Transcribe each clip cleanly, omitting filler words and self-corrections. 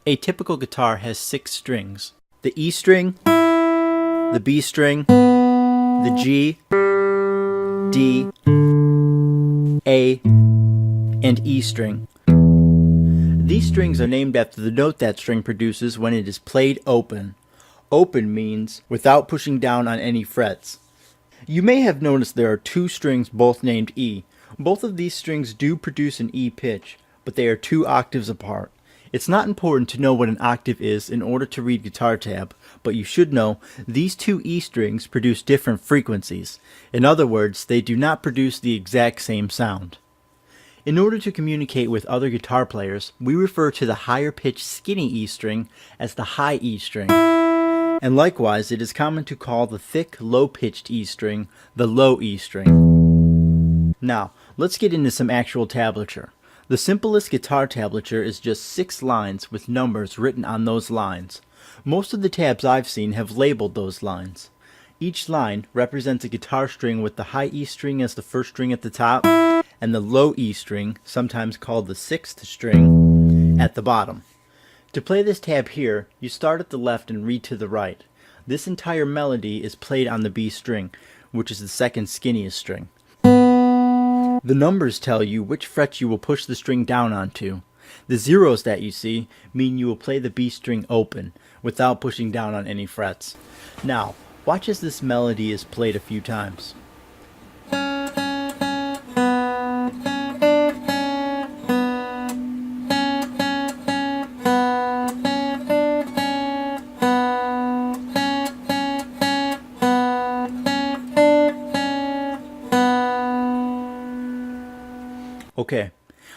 A typical guitar has 6 strings: the E string, the B string, the G, D, A, and E string. These strings are named after the note that string produces when it is played open. Open means without pushing down on any frets. You may have noticed there are 2 strings both named E. Both of these strings do produce an E pitch, but they are 2 octaves apart. It's not important to know what an octave is in order to read guitar tab, but you should know these 2 E strings produce different frequencies. In other words, they do not produce the exact same sound. In order to communicate with other guitar players, we refer to the higher pitched skinny E string as the high E string. And likewise, it is common to call the thick, low-pitched E string the low E string. Now, let's get into some actual tablature. The simplest guitar tablature is just 6 lines with numbers written on those lines. Most of the tabs I've seen have labeled those lines. Each line represents a guitar string with the high E string as the first string at the top, and the low E string, sometimes called the 6th string, at the bottom. To play this tab here, you start at the left and read to the right. This entire melody is played on the B string, which is the second skinniest string. The numbers tell you which frets you will push the string down onto. The zeros that you see mean you will play the B string open, without pushing down on any frets. Now, watch as this melody is played a few times. Okay,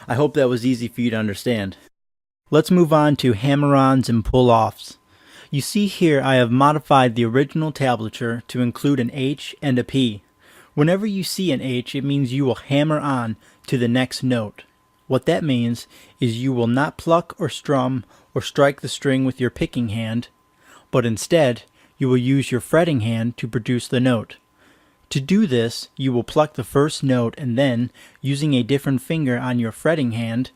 I hope that was easy for you to understand. Let's move on to Hammerons and Pulloffs. You see here I have modified the original tablature to include an H and a P. Whenever you see an H, it means you will hammer on to the next note. What that means is you will not pluck or strum or strike the string with your picking hand, but instead you will use your fretting hand to produce the note. To do this, you will pluck the first note and then, using a different finger on your fretting hand,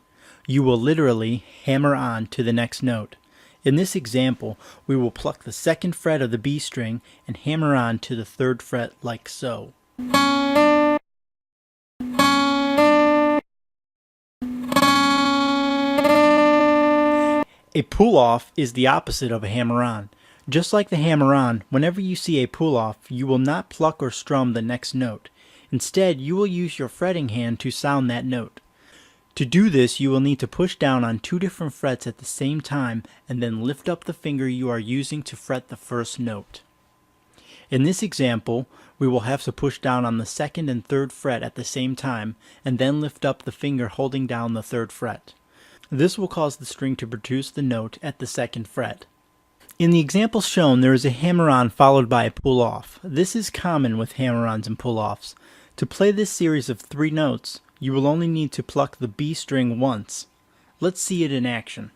you will literally hammer on to the next note. In this example, we will pluck the 2nd fret of the B string and hammer on to the 3rd fret like so. A pull-off is the opposite of a hammer-on. Just like the hammer-on, whenever you see a pull-off, you will not pluck or strum the next note. Instead, you will use your fretting hand to sound that note. To do this, you will need to push down on 2 different frets at the same time and then lift up the finger you are using to fret the first note. In this example, we will have to push down on the 2nd and 3rd fret at the same time and then lift up the finger holding down the 3rd fret. This will cause the string to produce the note at the 2nd fret. In the example shown, there is a hammer-on followed by a pull-off. This is common with hammer-ons and pull-offs. To play this series of 3 notes, you will only need to pluck the B string once. Let's see it in action.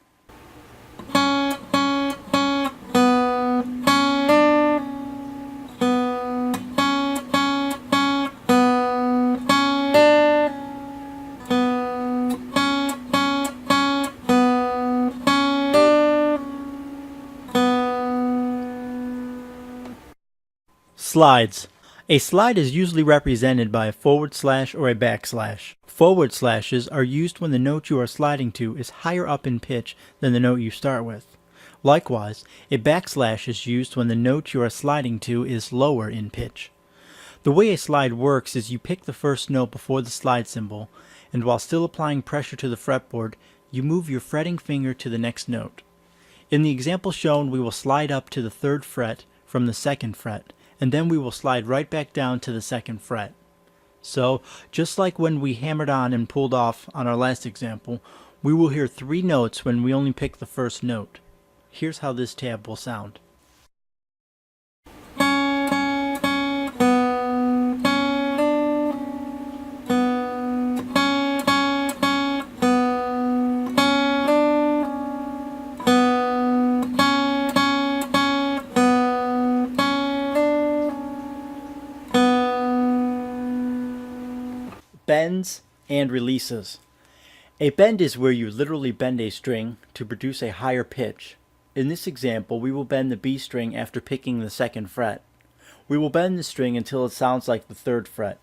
Slides. A slide is usually represented by a forward slash or a backslash. Forward slashes are used when the note you are sliding to is higher up in pitch than the note you start with. Likewise, a backslash is used when the note you are sliding to is lower in pitch. The way a slide works is you pick the first note before the slide symbol, and while still applying pressure to the fretboard, you move your fretting finger to the next note. In the example shown, we will slide up to the 3rd fret from the 2nd fret, and then we will slide right back down to the 2nd fret. So, just like when we hammered on and pulled off on our last example, we will hear 3 notes when we only pick the first note. Here's how this tab will sound. Bends and releases. A bend is where you literally bend a string to produce a higher pitch. In this example, we will bend the B string after picking the 2nd fret. We will bend the string until it sounds like the 3rd fret.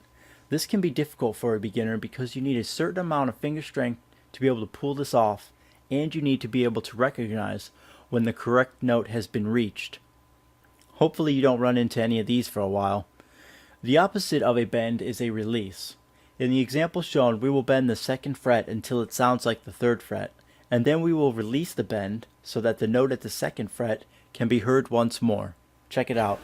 This can be difficult for a beginner because you need a certain amount of finger strength to be able to pull this off, and you need to be able to recognize when the correct note has been reached. Hopefully you don't run into any of these for a while. The opposite of a bend is a release. In the example shown, we will bend the 2nd fret until it sounds like the 3rd fret, and then we will release the bend so that the note at the 2nd fret can be heard once more. Check it out.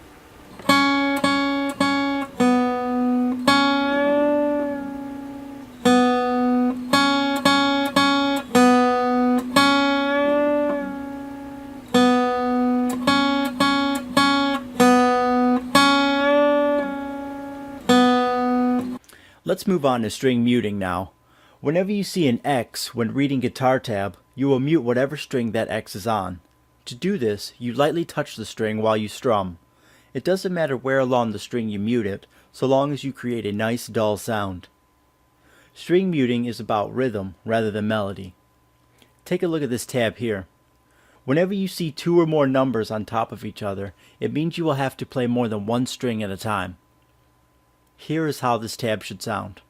Let's move on to string muting now. Whenever you see an X when reading guitar tab, you will mute whatever string that X is on. To do this, you lightly touch the string while you strum. It doesn't matter where along the string you mute it, so long as you create a nice dull sound. String muting is about rhythm rather than melody. Take a look at this tab here. Whenever you see 2 or more numbers on top of each other, it means you will have to play more than one string at a time. Here is how this tab should sound.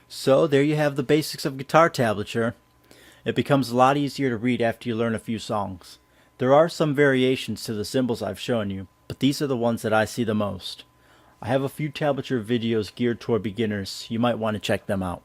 So there you have the basics of guitar tablature. It becomes a lot easier to read after you learn a few songs. There are some variations to the symbols I've shown you, but these are the ones that I see the most. I have a few tablature videos geared toward beginners. You might want to check them out.